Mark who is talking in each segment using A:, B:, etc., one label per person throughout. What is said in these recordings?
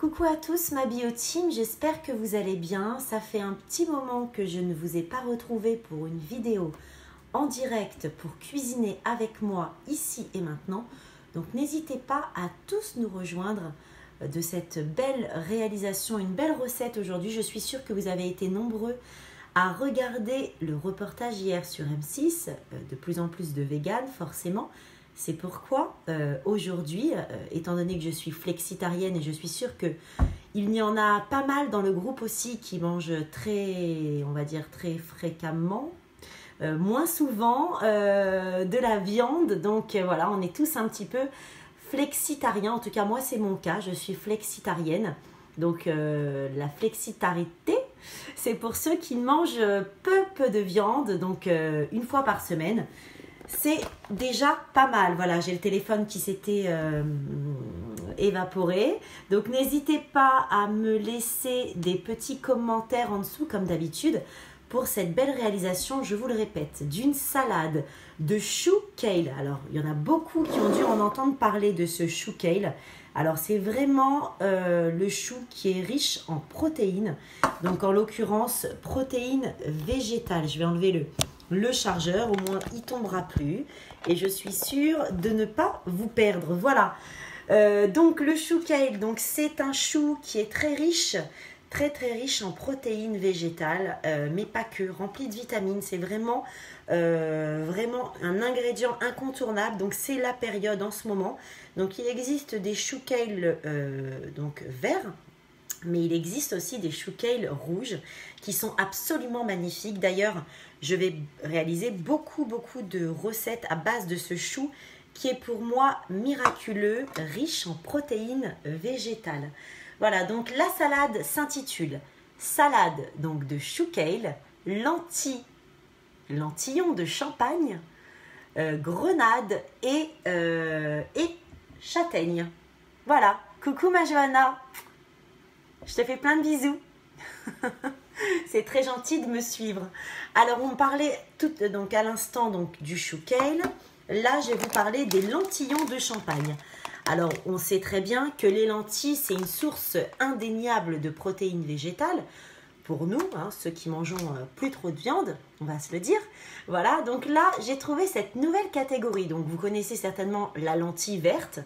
A: Coucou à tous ma bio-team, j'espère que vous allez bien. Ça fait un petit moment que je ne vous ai pas retrouvé pour une vidéo en direct pour cuisiner avec moi ici et maintenant. Donc n'hésitez pas à tous nous rejoindre de cette belle réalisation, une belle recette aujourd'hui. Je suis sûre que vous avez été nombreux à regarder le reportage hier sur M6, de plus en plus de véganes forcément. C'est pourquoi aujourd'hui, étant donné que je suis flexitarienne et je suis sûre qu'il y en a pas mal dans le groupe aussi qui mangent très, on va dire très fréquemment, moins souvent de la viande. Donc voilà, on est tous un petit peu flexitariens. En tout cas, moi c'est mon cas, je suis flexitarienne. Donc la flexitarité, c'est pour ceux qui mangent peu de viande, donc une fois par semaine. C'est déjà pas mal. Voilà, j'ai le téléphone qui s'était évaporé. Donc, n'hésitez pas à me laisser des petits commentaires en dessous, comme d'habitude, pour cette belle réalisation, je vous le répète, d'une salade de chou kale. Alors, il y en a beaucoup qui ont dû en entendre parler de ce chou kale. Alors, c'est vraiment le chou qui est riche en protéines. Donc, en l'occurrence, protéines végétales. Je vais enlever le chargeur, au moins il tombera plus et je suis sûre de ne pas vous perdre. Voilà, donc le chou kale, donc c'est un chou qui est très riche en protéines végétales, mais pas que, rempli de vitamines. C'est vraiment un ingrédient incontournable. Donc c'est la période en ce moment. Donc il existe des chou kale donc verts, mais il existe aussi des chou kale rouges qui sont absolument magnifiques. D'ailleurs, je vais réaliser beaucoup de recettes à base de ce chou qui est pour moi miraculeux, riche en protéines végétales. Voilà, donc la salade s'intitule salade donc de chou kale, lentillons de champagne, grenade et châtaigne. Voilà, coucou ma Johanna, je te fais plein de bisous. C'est très gentil de me suivre. Alors, on parlait donc à l'instant du chou kale. Là, je vais vous parler des lentillons de champagne. Alors, on sait très bien que les lentilles, c'est une source indéniable de protéines végétales. Pour nous, hein, ceux qui mangeons plus trop de viande, on va se le dire. Voilà, donc là, j'ai trouvé cette nouvelle catégorie. Donc, vous connaissez certainement la lentille verte,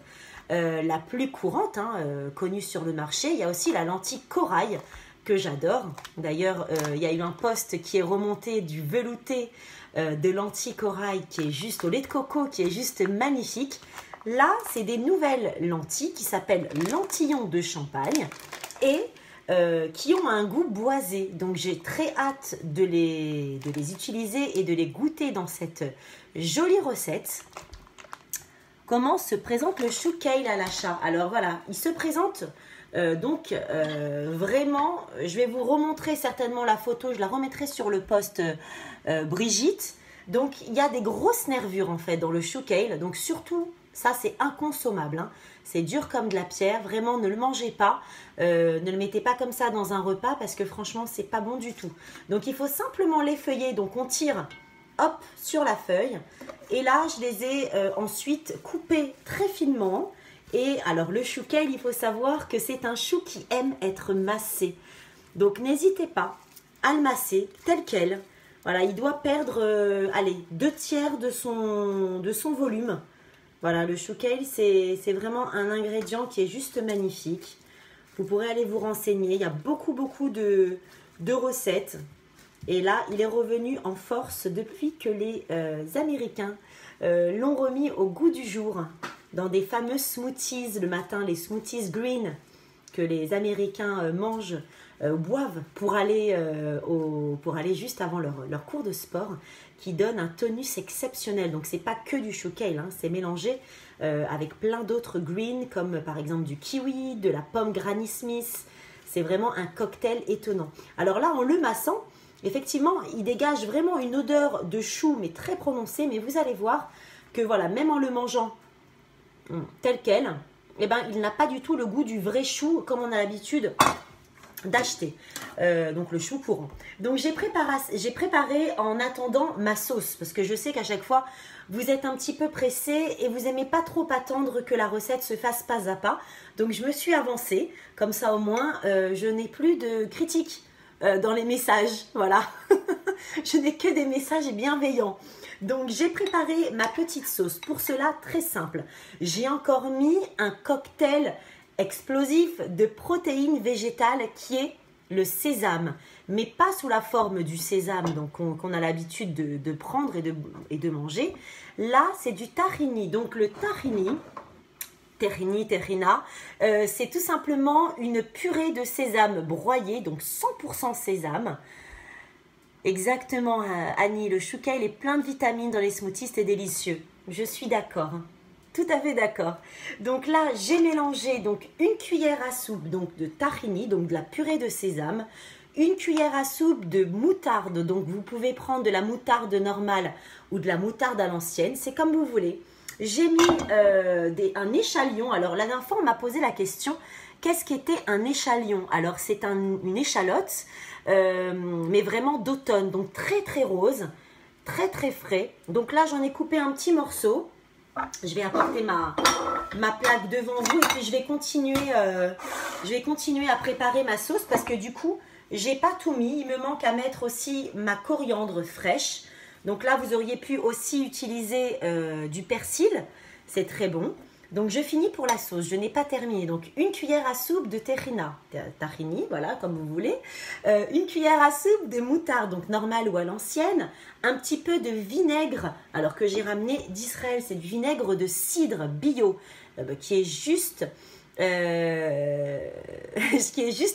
A: la plus courante, hein, connue sur le marché. Il y a aussi la lentille corail, que j'adore. D'ailleurs, il y a eu un post qui est remonté du velouté de lentilles corail qui est juste au lait de coco, qui est juste magnifique. Là, c'est des nouvelles lentilles qui s'appellent lentillons de champagne et qui ont un goût boisé. Donc, j'ai très hâte de les utiliser et de les goûter dans cette jolie recette. Comment se présente le chou kale à l'achat? Alors voilà, il se présente vraiment, je vais vous remontrer certainement la photo, je la remettrai sur le post Brigitte. Donc il y a des grosses nervures en fait dans le chou kale, donc surtout ça c'est inconsommable, hein. C'est dur comme de la pierre, vraiment ne le mangez pas, ne le mettez pas comme ça dans un repas parce que franchement c'est pas bon du tout. Donc il faut simplement l'effeuiller, donc on tire hop sur la feuille et là je les ai ensuite coupés très finement. Et alors le chou kale, il faut savoir que c'est un chou qui aime être massé. Donc n'hésitez pas à le masser tel quel. Voilà, il doit perdre, 2/3 de son volume. Voilà, le chou kale, c'est vraiment un ingrédient qui est juste magnifique. Vous pourrez aller vous renseigner. Il y a beaucoup de recettes. Et là, il est revenu en force depuis que les Américains l'ont remis au goût du jour. Dans des fameux smoothies le matin, les smoothies green que les Américains mangent, boivent pour aller juste avant leur cours de sport, qui donne un tonus exceptionnel. Donc, c'est pas que du chou kale, hein, c'est mélangé avec plein d'autres greens, comme par exemple du kiwi, de la pomme Granny Smith. C'est vraiment un cocktail étonnant. Alors là, en le massant, effectivement, il dégage vraiment une odeur de chou, mais très prononcée. Mais vous allez voir que voilà, même en le mangeant tel quel, eh ben, il n'a pas du tout le goût du vrai chou comme on a l'habitude d'acheter, donc le chou courant. Donc j'ai préparé en attendant ma sauce, parce que je sais qu'à chaque fois vous êtes un petit peu pressé et vous aimez pas trop attendre que la recette se fasse pas à pas. Donc je me suis avancée, comme ça au moins je n'ai plus de critiques dans les messages, voilà. Je n'ai que des messages bienveillants. Donc j'ai préparé ma petite sauce. Pour cela, très simple, j'ai encore mis un cocktail explosif de protéines végétales qui est le sésame, mais pas sous la forme du sésame donc qu'on a l'habitude de prendre et de manger. Là, c'est du tahini. Donc le tahini, terrina, c'est tout simplement une purée de sésame broyée, donc 100% sésame. Exactement, Annie, le chou kale est plein de vitamines dans les smoothies, c'est délicieux. Je suis d'accord. Tout à fait d'accord. Donc là, j'ai mélangé donc une cuillère à soupe donc de tahini, donc de la purée de sésame, une cuillère à soupe de moutarde. Donc vous pouvez prendre de la moutarde normale ou de la moutarde à l'ancienne, c'est comme vous voulez. J'ai mis un échalion. Alors la dernière fois, on m'a posé la question, qu'est-ce qu'était un échalion? Alors c'est une échalote, mais vraiment d'automne, donc très très rose, très très frais. Donc là, j'en ai coupé un petit morceau. Je vais apporter ma plaque devant vous et puis je vais continuer à préparer ma sauce parce que du coup, j'ai pas tout mis. Il me manque à mettre aussi ma coriandre fraîche. Donc là, vous auriez pu aussi utiliser du persil. C'est très bon. Donc je finis pour la sauce. Je n'ai pas terminé. Donc une cuillère à soupe de tahini, voilà, comme vous voulez. Une cuillère à soupe de moutarde, donc normale ou à l'ancienne. Un petit peu de vinaigre, alors que j'ai ramené d'Israël. C'est du vinaigre de cidre bio, qui est juste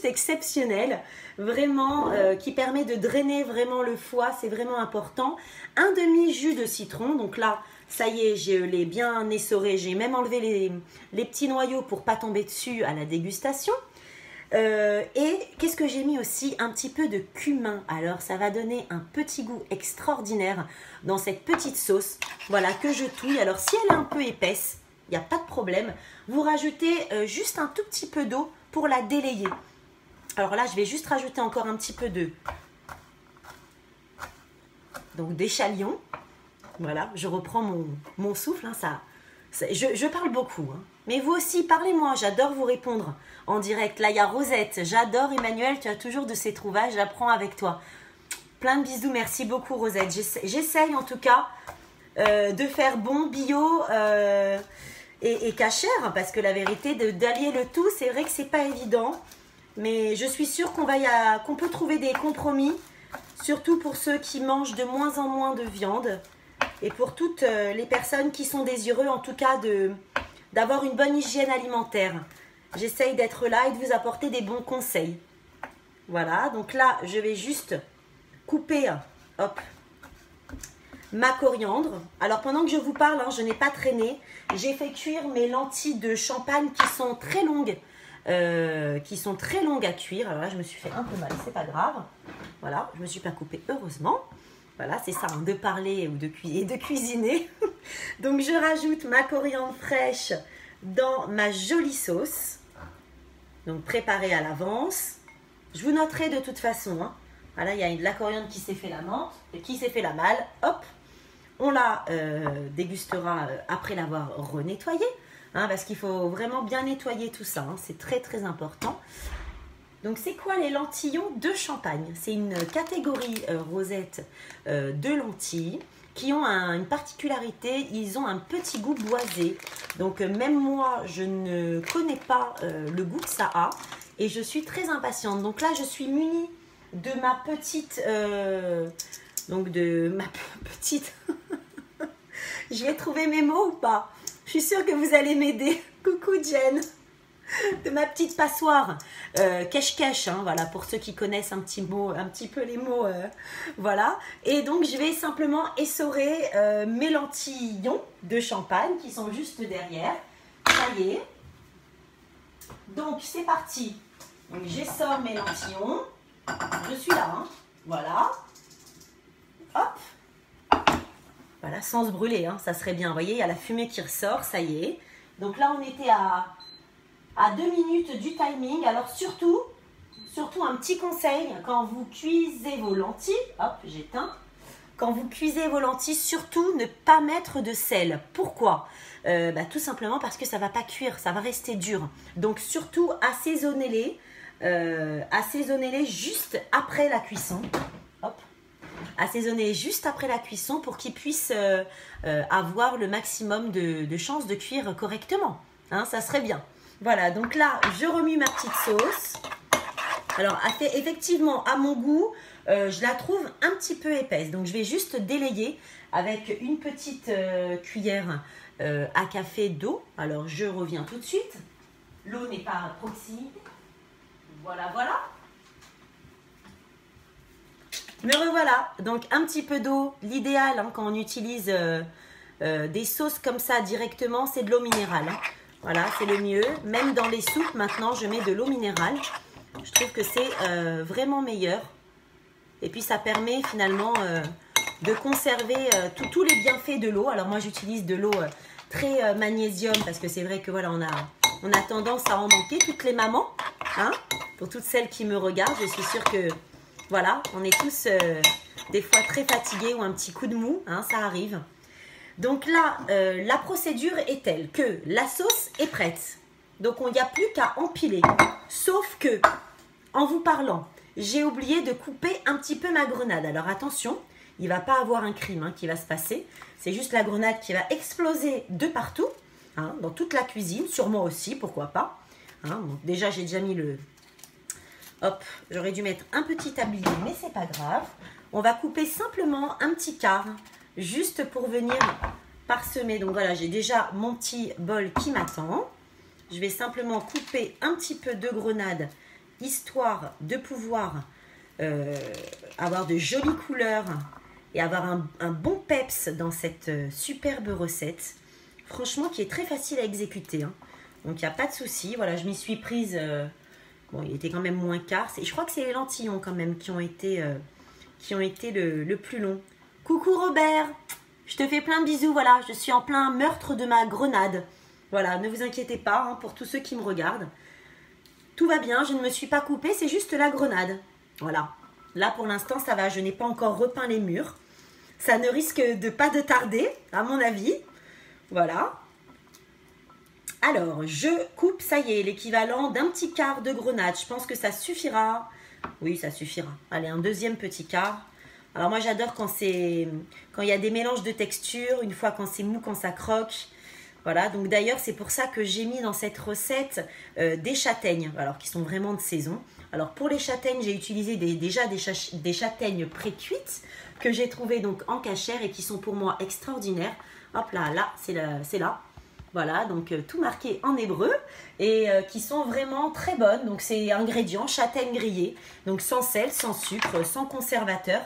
A: exceptionnel. Vraiment, qui permet de drainer vraiment le foie. C'est vraiment important. Un demi-jus de citron. Donc là, ça y est, je l'ai bien essoré. J'ai même enlevé les petits noyaux pour pas tomber dessus à la dégustation. Et qu'est-ce que j'ai mis aussi? Un petit peu de cumin. Alors, ça va donner un petit goût extraordinaire dans cette petite sauce. Voilà, que je touille. Alors, si elle est un peu épaisse, il n'y a pas de problème. Vous rajoutez juste un tout petit peu d'eau pour la délayer. Alors là, je vais juste rajouter encore un petit peu d'échalion. Voilà, je reprends mon souffle, hein, je parle beaucoup, hein. Mais vous aussi, parlez-moi, j'adore vous répondre en direct. Là, il y a Rosette, j'adore Emmanuel, tu as toujours de ces trouvailles, j'apprends avec toi. Plein de bisous, merci beaucoup Rosette. J'essaye en tout cas de faire bon, bio et cachère, parce que la vérité, d'allier le tout, c'est vrai que c'est pas évident. Mais je suis sûre qu'on peut trouver des compromis, surtout pour ceux qui mangent de moins en moins de viande. Et pour toutes les personnes qui sont désireux, en tout cas, d'avoir une bonne hygiène alimentaire. J'essaye d'être là et de vous apporter des bons conseils. Voilà, donc là, je vais juste couper, hop, ma coriandre. Alors, pendant que je vous parle, hein, je n'ai pas traîné. J'ai fait cuire mes lentilles de champagne qui sont très longues. À cuire. Alors là, je me suis fait un peu mal, c'est pas grave. Voilà, je ne me suis pas coupée, heureusement. Voilà, c'est ça, hein, de parler ou de cuisiner. Donc, je rajoute ma coriandre fraîche dans ma jolie sauce. Donc, préparée à l'avance. Je vous noterai de toute façon. Hein. Voilà, il y a de la coriandre qui s'est fait la menthe, qui s'est fait la malle. Hop, on la dégustera après l'avoir renettoyée. Hein, parce qu'il faut vraiment bien nettoyer tout ça. Hein, c'est très, très important. Donc, c'est quoi les lentillons de Champagne? C'est une catégorie rosette de lentilles qui ont une particularité, ils ont un petit goût boisé. Donc, même moi, je ne connais pas le goût que ça a et je suis très impatiente. Donc là, je suis munie de ma petite... Je vais trouver mes mots ou pas? Je suis sûre que vous allez m'aider. Coucou Jen. De ma petite passoire cache-cache, hein, voilà, pour ceux qui connaissent un petit peu les mots, voilà. Et donc, je vais simplement essorer mes lentillons de Champagne qui sont juste derrière. Ça y est. Donc, c'est parti. Donc, j'essore mes lentillons. Je suis là, hein, voilà. Hop. Voilà, sans se brûler, hein, ça serait bien. Vous voyez, il y a la fumée qui ressort, ça y est. Donc là, on était à 2 minutes du timing. Alors surtout, surtout un petit conseil, quand vous cuisez vos lentilles, hop, j'éteins. Quand vous cuisez vos lentilles, surtout ne pas mettre de sel. Pourquoi? Tout simplement parce que ça ne va pas cuire, ça va rester dur. Donc surtout assaisonnez-les juste après la cuisson. Hop. Assaisonnez juste après la cuisson pour qu'ils puissent avoir le maximum de chances de cuire correctement. Hein, ça serait bien. Voilà, donc là, je remue ma petite sauce. Alors, effectivement, à mon goût, je la trouve un petit peu épaisse. Donc, je vais juste délayer avec une petite cuillère à café d'eau. Alors, je reviens tout de suite. L'eau n'est pas à proximité. Voilà, voilà. Me revoilà. Donc, un petit peu d'eau. L'idéal, hein, quand on utilise des sauces comme ça directement, c'est de l'eau minérale. Hein. Voilà, c'est le mieux. Même dans les soupes, maintenant, je mets de l'eau minérale. Je trouve que c'est vraiment meilleur. Et puis, ça permet finalement de conserver tous les bienfaits de l'eau. Alors, moi, j'utilise de l'eau très magnésium parce que c'est vrai que voilà, on a tendance à en manquer. Toutes les mamans, hein, pour toutes celles qui me regardent, je suis sûre que voilà, on est tous des fois très fatigués ou un petit coup de mou, hein, ça arrive. Donc là, la procédure est telle que la sauce est prête. Donc, il n'y a plus qu'à empiler. Sauf que, en vous parlant, j'ai oublié de couper un petit peu ma grenade. Alors, attention, il ne va pas avoir un crime hein, qui va se passer. C'est juste la grenade qui va exploser de partout, hein, dans toute la cuisine, sur moi aussi, pourquoi pas. Hein, donc déjà, j'ai déjà mis le... Hop, j'aurais dû mettre un petit tablier, mais c'est pas grave. On va couper simplement un petit quart, juste pour venir parsemer. Donc voilà, j'ai déjà mon petit bol qui m'attend. Je vais simplement couper un petit peu de grenade, histoire de pouvoir avoir de jolies couleurs et avoir un bon peps dans cette superbe recette. Franchement, qui est très facile à exécuter. Hein. Donc, il n'y a pas de souci. Voilà, je m'y suis prise... bon, il était quand même moins quart. Je crois que c'est les lentillons quand même qui ont été le plus long. Coucou Robert, je te fais plein de bisous. Voilà, je suis en plein meurtre de ma grenade. Voilà, ne vous inquiétez pas hein, pour tous ceux qui me regardent. Tout va bien, je ne me suis pas coupée, c'est juste la grenade. Voilà, là pour l'instant ça va, je n'ai pas encore repeint les murs. Ça ne risque pas de tarder, à mon avis. Voilà. Alors, je coupe, ça y est, l'équivalent d'un petit quart de grenade. Je pense que ça suffira. Oui, ça suffira. Allez, un deuxième petit quart. Alors moi j'adore quand il y a des mélanges de textures, une fois quand c'est mou, quand ça croque. Voilà, donc d'ailleurs c'est pour ça que j'ai mis dans cette recette des châtaignes, alors qui sont vraiment de saison. Alors pour les châtaignes, j'ai utilisé déjà des châtaignes pré-cuites que j'ai trouvées donc en cachère et qui sont pour moi extraordinaires. Hop là, c'est là. Voilà, donc tout marqué en hébreu et qui sont vraiment très bonnes. Donc c'est ingrédients, châtaignes grillées, donc sans sel, sans sucre, sans conservateur.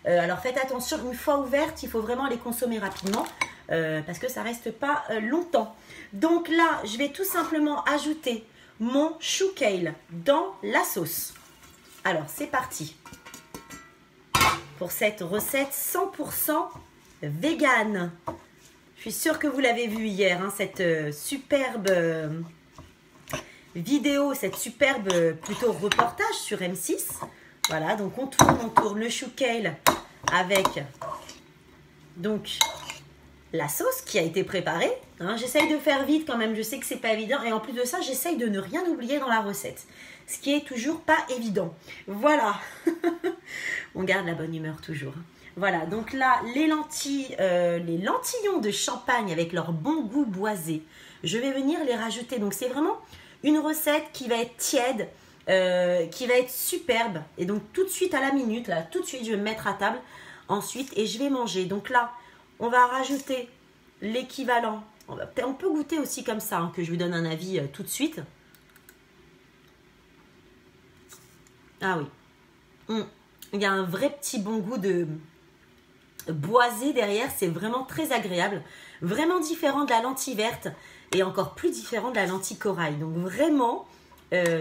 A: Alors faites attention, une fois ouvertes, il faut vraiment les consommer rapidement. Parce que ça reste pas longtemps. Donc là, je vais tout simplement ajouter mon chou kale dans la sauce. Alors, c'est parti. Pour cette recette 100% vegan. Je suis sûre que vous l'avez vu hier, hein, cette superbe vidéo, cette superbe plutôt reportage sur M6. Voilà, donc on tourne le chou kale avec donc la sauce qui a été préparée. Hein, j'essaye de faire vite quand même, je sais que c'est pas évident. Et en plus de ça, j'essaye de ne rien oublier dans la recette. Ce qui est toujours pas évident. Voilà. On garde la bonne humeur toujours. Voilà, donc là, les lentillons de champagne avec leur bon goût boisé. Je vais venir les rajouter. Donc c'est vraiment une recette qui va être tiède, qui va être superbe. Et donc tout de suite à la minute, là, tout de suite, je vais me mettre à table ensuite et je vais manger. Donc là, on va rajouter l'équivalent. On peut goûter aussi comme ça, hein, que je vous donne un avis tout de suite. Ah oui. Il y a un vrai petit bon goût de boisé derrière. C'est vraiment très agréable. Vraiment différent de la lentille verte et encore plus différent de la lentille corail. Donc vraiment,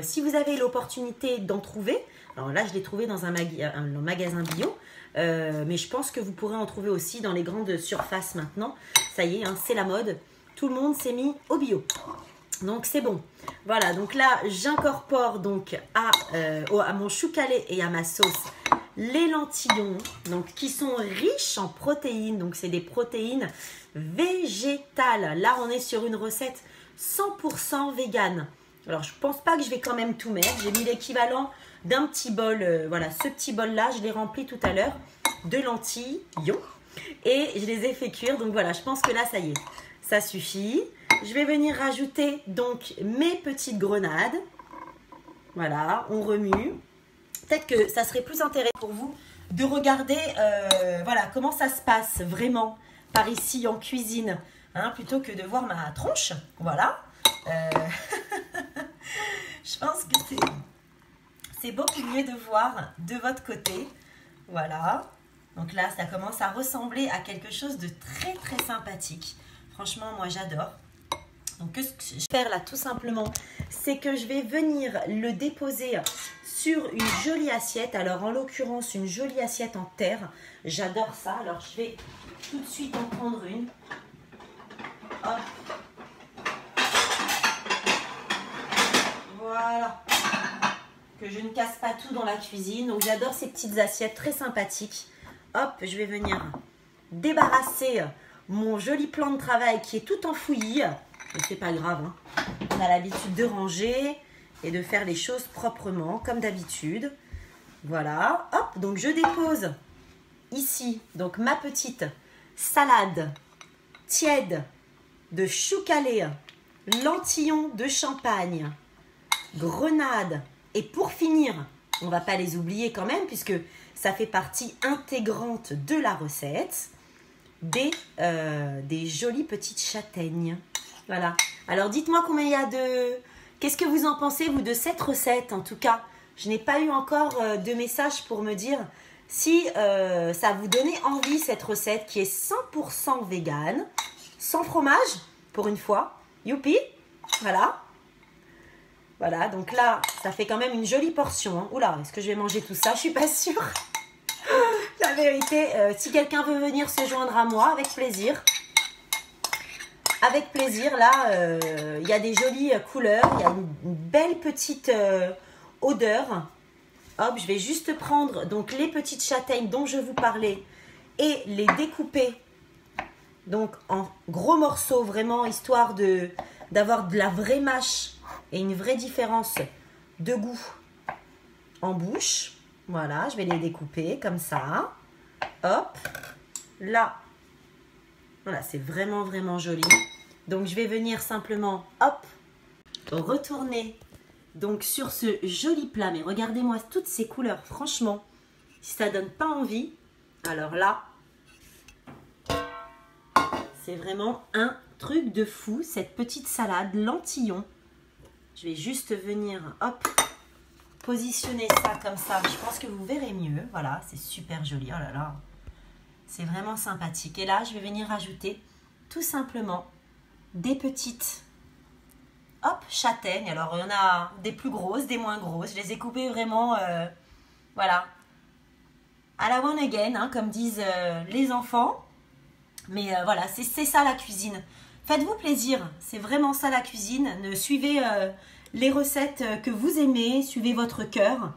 A: si vous avez l'opportunité d'en trouver, alors là je l'ai trouvé dans un magasin bio, mais je pense que vous pourrez en trouver aussi dans les grandes surfaces maintenant. Ça y est, hein, c'est la mode. Tout le monde s'est mis au bio. Donc c'est bon. Voilà, donc là j'incorpore donc à mon chou calé et à ma sauce les lentillons, donc qui sont riches en protéines. Donc c'est des protéines végétales. Là on est sur une recette 100% végane. Alors je pense pas que je vais quand même tout mettre. J'ai mis l'équivalent d'un petit bol. Voilà, ce petit bol là, je l'ai rempli tout à l'heure de lentillons et je les ai fait cuire. Donc voilà, je pense que là ça y est, ça suffit. Je vais venir rajouter donc mes petites grenades. Voilà, on remue. Peut-être que ça serait plus intéressant pour vous de regarder voilà, comment ça se passe vraiment par ici en cuisine, hein, plutôt que de voir ma tronche. Voilà. Je pense que c'est beaucoup mieux de voir de votre côté. Voilà. Donc là, ça commence à ressembler à quelque chose de très très sympathique. Franchement, moi j'adore. Donc, ce que je vais faire là, tout simplement, c'est que je vais venir le déposer sur une jolie assiette. Alors, en l'occurrence, une jolie assiette en terre. J'adore ça. Alors, je vais tout de suite en prendre une. Hop. Voilà. Que je ne casse pas tout dans la cuisine. Donc, j'adore ces petites assiettes très sympathiques. Hop, je vais venir débarrasser mon joli plan de travail qui est tout en fouillis. Mais c'est pas grave, hein. On a l'habitude de ranger et de faire les choses proprement, comme d'habitude. Voilà, hop, donc je dépose ici donc ma petite salade tiède de chou calé, lentillons de champagne, grenades. Et pour finir, on ne va pas les oublier quand même, puisque ça fait partie intégrante de la recette, des jolies petites châtaignes. Voilà. Alors, dites-moi combien il y a de... Qu'est-ce que vous en pensez, vous, de cette recette? En tout cas, je n'ai pas eu encore de message pour me dire si ça vous donnait envie, cette recette qui est 100% végane, sans fromage, pour une fois. Youpi! Voilà. Voilà, donc là, ça fait quand même une jolie portion. Hein. Oula, est-ce que je vais manger tout ça? Je suis pas sûre. La vérité, si quelqu'un veut venir se joindre à moi, avec plaisir. Avec plaisir, là, il y a des jolies couleurs, il y a une belle petite odeur. Hop, je vais juste prendre donc les petites châtaignes dont je vous parlais et les découper donc en gros morceaux, vraiment, histoire d'avoir de la vraie mâche et une vraie différence de goût en bouche. Voilà, je vais les découper comme ça. Hop, là. Voilà, c'est vraiment, vraiment joli. Donc, je vais venir simplement, hop, retourner donc sur ce joli plat. Mais regardez-moi toutes ces couleurs. Franchement, si ça donne pas envie, alors là, c'est vraiment un truc de fou. Cette petite salade, lentillons. Je vais juste venir, hop, positionner ça comme ça. Je pense que vous verrez mieux. Voilà, c'est super joli. Oh là là. C'est vraiment sympathique. Et là, je vais venir ajouter tout simplement des petites châtaignes. Alors, il y en a des plus grosses, des moins grosses. Je les ai coupées vraiment, voilà, à la one again, hein, comme disent les enfants. Mais voilà, c'est ça la cuisine. Faites-vous plaisir. C'est vraiment ça la cuisine. Suivez les recettes que vous aimez. Suivez votre cœur.